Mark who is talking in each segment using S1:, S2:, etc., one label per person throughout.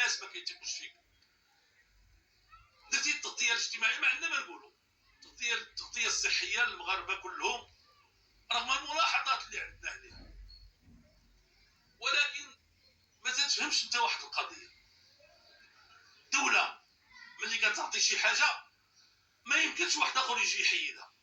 S1: الناس ما كيتيقوش فيك. درتي التغطيه الاجتماعيه، ما عندنا ما نقولوا، التغطيه الصحيه للمغاربه كلهم رغم الملاحظات اللي عندنا عليها، ولكن ما تفهمش انت واحد القضيه. الدوله ملي كتعطي شي حاجه ما يمكنش واحد اخر يجي يحيدها.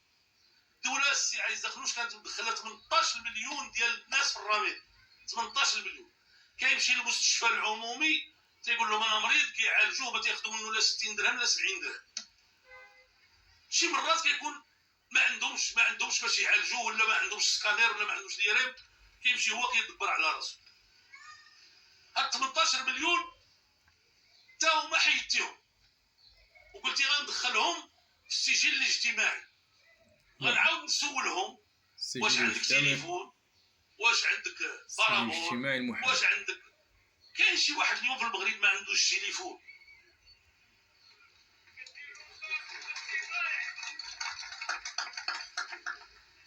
S1: الدوله السي عايز دخلوش كانت مدخله 18 مليون ديال الناس في الرميد، 18 مليون. كيمشي للمستشفى العمومي تيقول لهم انا مريض، كيعالجوه ما تياخذوا منه لا 60 درهم لا 70 درهم. شي مرات كيكون ما عندهمش باش يعالجوه، ولا ما عندهمش سكانير ولا ما عندهمش ديريب، كيمشي هو كيدبر على راسو. هاد 18 مليون تا هما حيدتيهم وقلتي غندخلهم في السجل الاجتماعي. غنعاود نسولهم واش عندك تليفون، واش عندك بارابول، واش عندك. كاين شي واحد اليوم في المغرب ما عندوش تليفون؟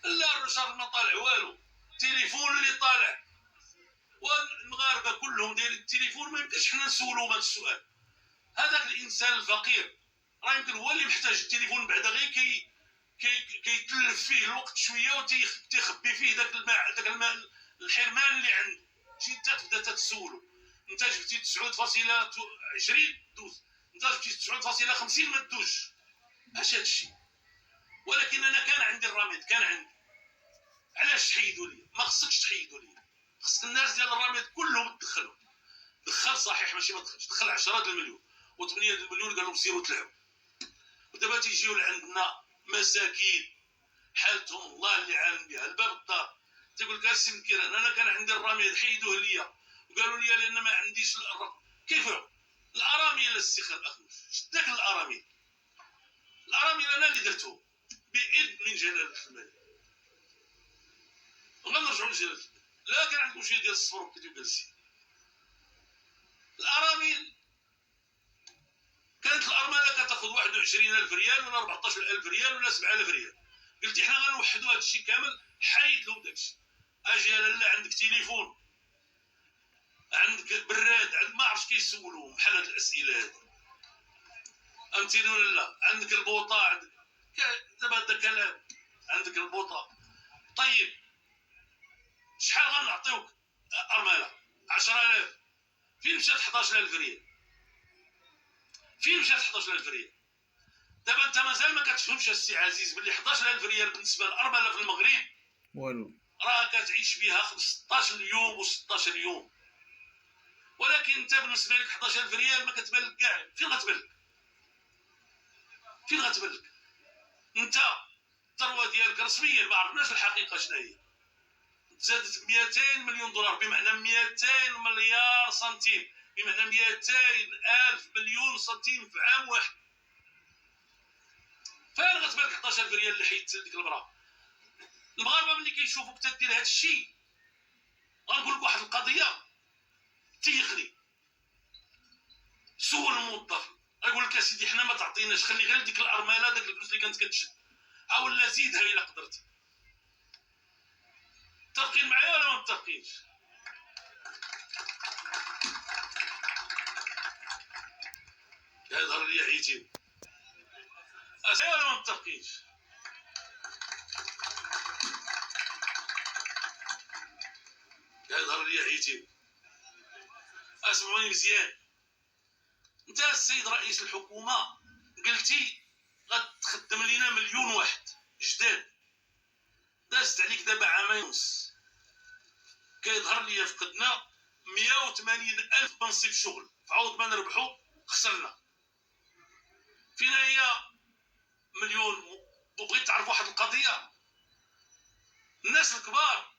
S1: لا الرجال ما طالع والو، التليفون اللي طالع. والمغاربه كلهم دايرين التليفون، ما يمكنش حنا نسولوهم هذا السؤال. هذاك الانسان الفقير راه يمكن هو اللي محتاج التليفون، بعدا غير كيتلف فيه الوقت شويه وتيخبي فيه داك الماء الحرمان اللي عنده. شي انت تبدا تتسولو، انت جبتي 9.20 دوز، انت جبتي 9.50 ما تدوش. اش هذا الشيء؟ ولكن انا كان عندي الرميد، كان عندي. علاش تحيدوا لي؟ ما خصكش تحيدوا لي، خصك الناس ديال الرميد كلهم تدخلهم. دخل صحيح ماشي ما دخلش، دخل 10 المليون و8 المليون قال لهم سيروا تلعبوا. ودابا تيجيو لعندنا مساكين حالتهم الله اللي عالم بها، الباب الدار تيقول لك السي الكيران انا كان عندي الرميد حيدوه ليا، وقالوا لي لان ما عنديش الرقم. كيف الارامل السي اخنوش؟ شد داك الارامل انا اللي درتهم باذن من جلاله الملك. غنرجعوا لجلاله الملك. لا كان عندكم شي ديال الصفر كنتو جالسين. الارامل كانت الارمله كتاخذ 21,000 ريال ولا 14,000 ريال ولا 7,000 ريال. قلت احنا غنوحدوا هذا الشيء كامل، حيد لهم داك الشيء. اجي لاله عندك تليفون، عندك براد، عند ما عرفتش كيسولوهم بحال هاد الاسئله هادي. فهمتيني ولا لا؟ عندك البوطه، عندك دابا هذا كلام، عندك البوطه. طيب شحال غنعطيوك ارمله؟ 10,000. فين مشات 11,000 ريال؟ فين مشات 11,000 ريال؟ دابا انت مازال ما كتفهمش السي عزيز باللي 11,000 ريال بالنسبه للارمله في المغرب
S2: والو،
S1: راه كتعيش بها 15 يوم و16 يوم. ولكن انت بالنسبه لك 11,000 ريال ما كتبان لك كاع. فين غتبان لك؟ فين غتبان لك؟ انت الثروه ديالك رسميا ما عرفناش الحقيقه شنو هي، زادت 200 مليون دولار، بمعنى 200 مليار سنتيم، بمعنى 200,000 مليون سنتيم في عام واحد. فين غتبان لك 11,000 ريال اللي حيدت ديك المراه؟ المغاربه ملي كيشوفوك تدير هذا الشيء، غنقول لك واحد القضيه تيخلي. سول الموظف يقول لك اسيدي حنا ما تعطيناش، خلي غير ديك الارمله داك الفلوس اللي كانت كتشد، او لا زيدها الا قدرتي. متفقين معايا ولا ما متفقينش؟ يظهر لي عيتين ولا ما متفقينش؟ يظهر لي عيتين. اسمعوني مزيان. انت السيد رئيس الحكومه قلتي غتخدم لينا 1,000,000 واحد جداد، دازت عليك دابا عامين ونص، كيظهر لي فقدنا 180,000 منصب شغل، فعوض ما نربحو خسرنا. فين هي 1,000,000؟ وبغيت تعرف واحد القضيه، الناس الكبار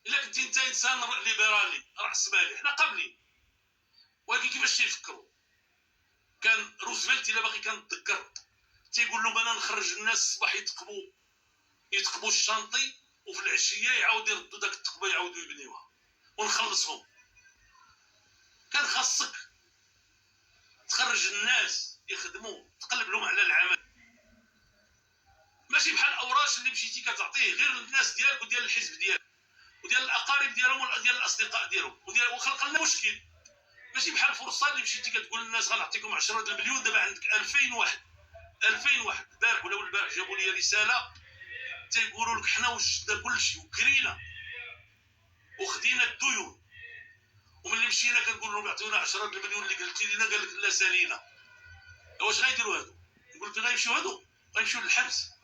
S1: الا كنتي انت انسان ليبرالي راس مالي، حنا قابلين، ولكن كيفاش تيفكروا؟ كان روزفلت الا باقي كنتذكر تيقول لهم انا نخرج الناس الصباح يتقبوا الشانطي، وفي العشيه يعاودوا يردوا داك التقبه يعاودوا يبنيوها ونخلصهم. كان خاصك تخرج الناس يخدموا، تقلب لهم على العمل، ماشي بحال الاوراش اللي مشيتي كتعطيه غير للناس ديالك وديال الحزب ديالك وديال الاقارب ديالهم وديال الاصدقاء ديالهم وخلق لنا مشكل. ماشي بحال الفرصه اللي مشيتي كتقول للناس غنعطيكم 10 المليون، دابا عندك 2000 واحد. 2000 واحد البارح ولا البارح جابوا لي رساله تيقولوا لك حنا وجدنا كلشي وكرينا وخدينا الديون، وملي مشينا كنقول لهم اعطيونا 10 المليون اللي قلتي لنا، قال لك لا سالينا. واش غيديروا هادو؟ نقول لك غيمشيو هادو غيمشيو للحبس.